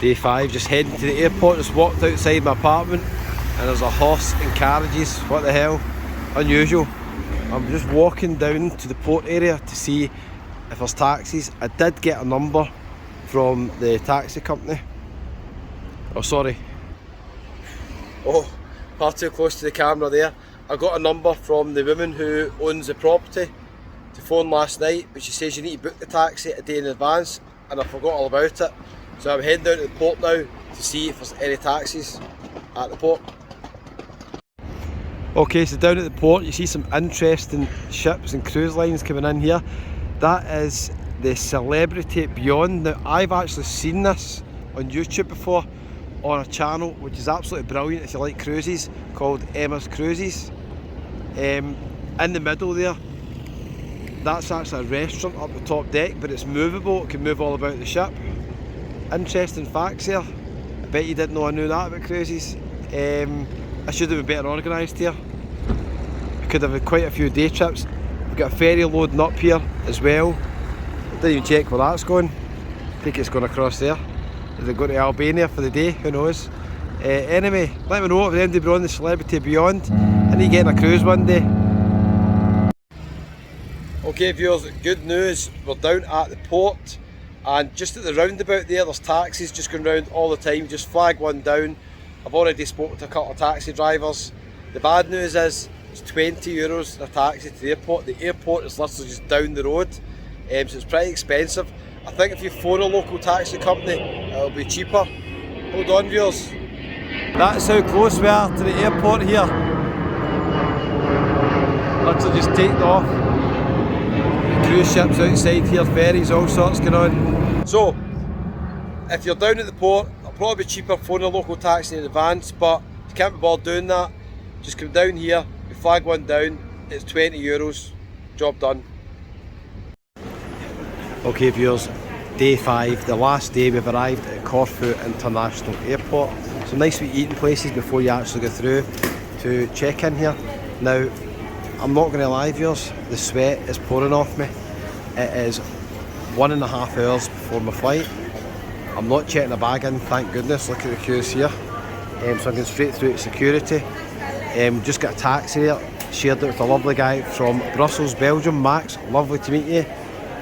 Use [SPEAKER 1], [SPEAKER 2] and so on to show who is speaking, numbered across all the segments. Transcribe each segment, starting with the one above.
[SPEAKER 1] Day 5, just heading to the airport. Just walked outside my apartment and there's a horse and carriages. What the hell? Unusual. I'm just walking down to the port area to see if there's taxis. I did get a number from the taxi company. Oh, sorry. Oh, far too close to the camera there. I got a number from the woman who owns the property to phone last night, but she says you need to book the taxi a day in advance, and I forgot all about it. So I'm heading down to the port now to see if there's any taxis at the port. Okay, so down at the port you see some interesting ships and cruise lines coming in here. That is the Celebrity Beyond. Now I've actually seen this on YouTube before on a channel which is absolutely brilliant if you like cruises, called Emma's Cruises. In the middle there, that's actually a restaurant up the top deck, but it's movable, it can move all about the ship. Interesting facts here. I bet you didn't know I knew that about cruises. I should have been better organised here. I could have had quite a few day trips. We've got a ferry loading up here as well. I didn't even check where that's going. I think it's going across there. Is it going to Albania for the day? Who knows? Anyway, let me know if anybody on the Celebrity Beyond. I need to get on a cruise one day. Okay viewers, good news. We're down at the port. And just at the roundabout there, there's taxis just going round all the time. Just flag one down. I've already spoken to a couple of taxi drivers. The bad news is it's €20 for a taxi to the airport. The airport is literally just down the road, so it's pretty expensive. I think if you phone a local taxi company, it'll be cheaper. Hold on viewers. That's how close we are to the airport here. Literally just taken off. Cruise ships outside here, ferries, all sorts going on. So, if you're down at the port, it'll probably be cheaper phoning a local taxi in advance, but if you can't be bothered doing that, just come down here, you flag one down, it's €20, job done. Okay viewers, day 5, the last day we've arrived at Corfu International Airport. Some nice wee eating places before you actually go through to check in here. Now, I'm not going to lie viewers, the sweat is pouring off me. It is 1.5 hours before my flight. I'm not checking a bag in, thank goodness, look at the queues here. So I'm going straight through to security. Just got a taxi there, shared it with a lovely guy from Brussels, Belgium, Max, lovely to meet you.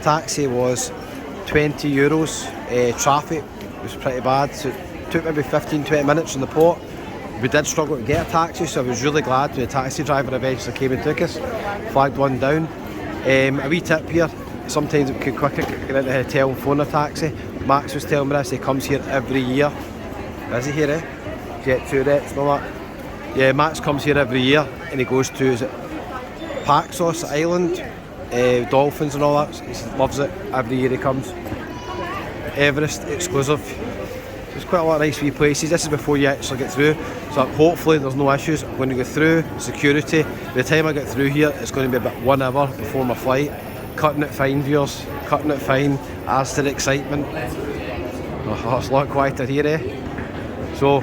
[SPEAKER 1] Taxi was €20, traffic was pretty bad, so it took maybe 15-20 minutes from the port. We did struggle to get a taxi, so I was really glad when the taxi driver eventually came and took us. Flagged one down. A wee tip here, sometimes it could quicker get into the hotel and phone a taxi. Max was telling me this, he comes here every year. Is he here, Jet Tourette's and all that. Yeah, Max comes here every year and he goes to, is it Paxos Island, dolphins and all that. He loves it, every year he comes. Everest exclusive. There's quite a lot of nice wee places. This is before you actually get through, so hopefully there's no issues. I'm going to go through security. By the time I get through here, it's going to be about 1 hour before my flight. Cutting it fine viewers, cutting it fine, as to the excitement. Oh, it's a lot quieter here, So,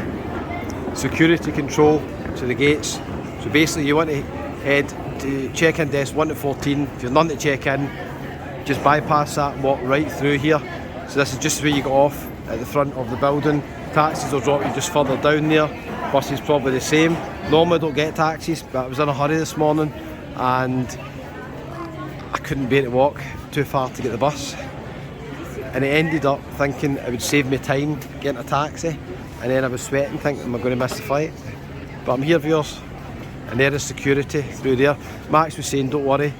[SPEAKER 1] security control to the gates. So basically you want to head to check-in desk 1 to 14. If you're none to check in, just bypass that and walk right through here. So this is just where you get off at the front of the building. Taxis will drop you just further down there. Buses probably the same. Normally I don't get taxis, but I was in a hurry this morning and I couldn't bear to walk too far to get the bus. And it ended up thinking it would save me time getting a taxi, and then I was sweating thinking am I going to miss the flight. But I'm here viewers, and there is security through there. Max was saying don't worry,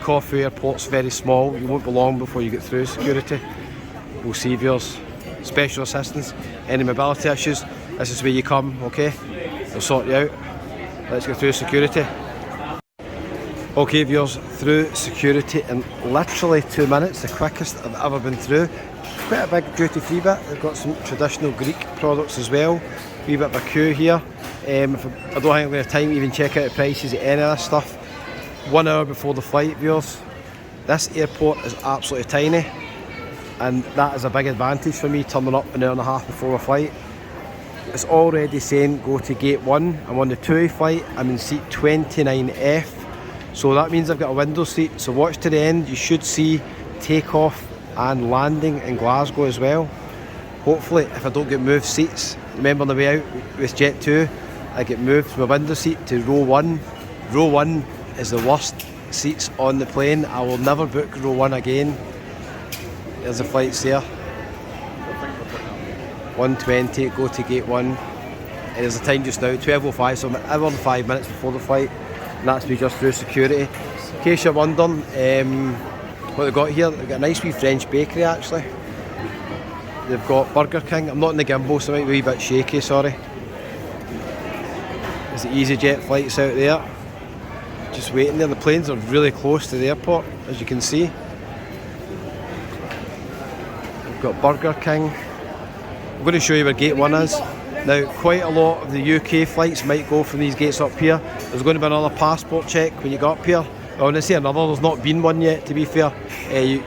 [SPEAKER 1] Corfu Airport's very small, you won't be long before you get through security. We'll see viewers. Special assistance, any mobility issues, this is where you come, okay? They'll sort you out. Let's go through security. Okay viewers, through security in literally 2 minutes, the quickest I've ever been through. Quite a big duty free bit, they've got some traditional Greek products as well. Wee bit of a queue here. I don't think I'm going to have time to even check out the prices of any of this stuff. 1 hour before the flight viewers. This airport is absolutely tiny, and that is a big advantage for me, turning up 1.5 hours before my flight. It's already saying go to gate 1. I'm on the TUI flight, I'm in seat 29F. So that means I've got a window seat, so watch to the end, you should see takeoff and landing in Glasgow as well. hopefully, if I don't get moved seats, remember on the way out with Jet 2, I get moved from my window seat to row 1. Row 1 is the worst seats on the plane. I will never book row 1 again. There's the flights there. 1:20, go to gate 1. And there's the time just now, 12:05, so I'm an hour and 5 minutes before the flight. And that's me just through security. In case you're wondering what they've got here, they've got a nice wee French bakery actually. They've got Burger King. I'm not in the gimbal, so it might be a wee bit shaky, sorry. There's the EasyJet flights out there. Just waiting there. The planes are really close to the airport, as you can see. We've got Burger King. I'm going to show you where gate 1 is. Now, quite a lot of the UK flights might go from these gates up here. There's going to be another passport check when you get up here. Well, when I say another, there's not been one yet, to be fair.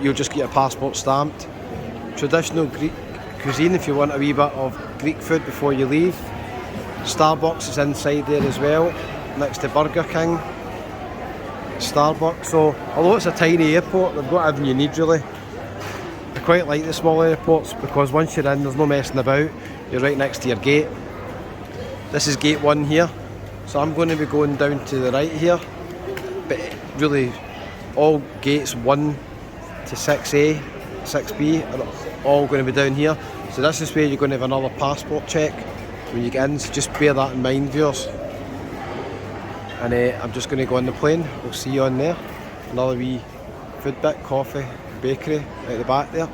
[SPEAKER 1] You'll just get your passport stamped. Traditional Greek cuisine if you want a wee bit of Greek food before you leave. Starbucks is inside there as well, next to Burger King. Starbucks, so although it's a tiny airport, they've got everything you need really. I quite like the small airports because once you're in, there's no messing about. You're right next to your gate. This is gate 1 here, so I'm going to be going down to the right here. But really, all gates 1 to 6A, 6B are all going to be down here. So this is where you're going to have another passport check when you get in, so just bear that in mind, viewers. And I'm just going to go on the plane. We'll see you on there. Another wee food bit, coffee, bakery out the back there.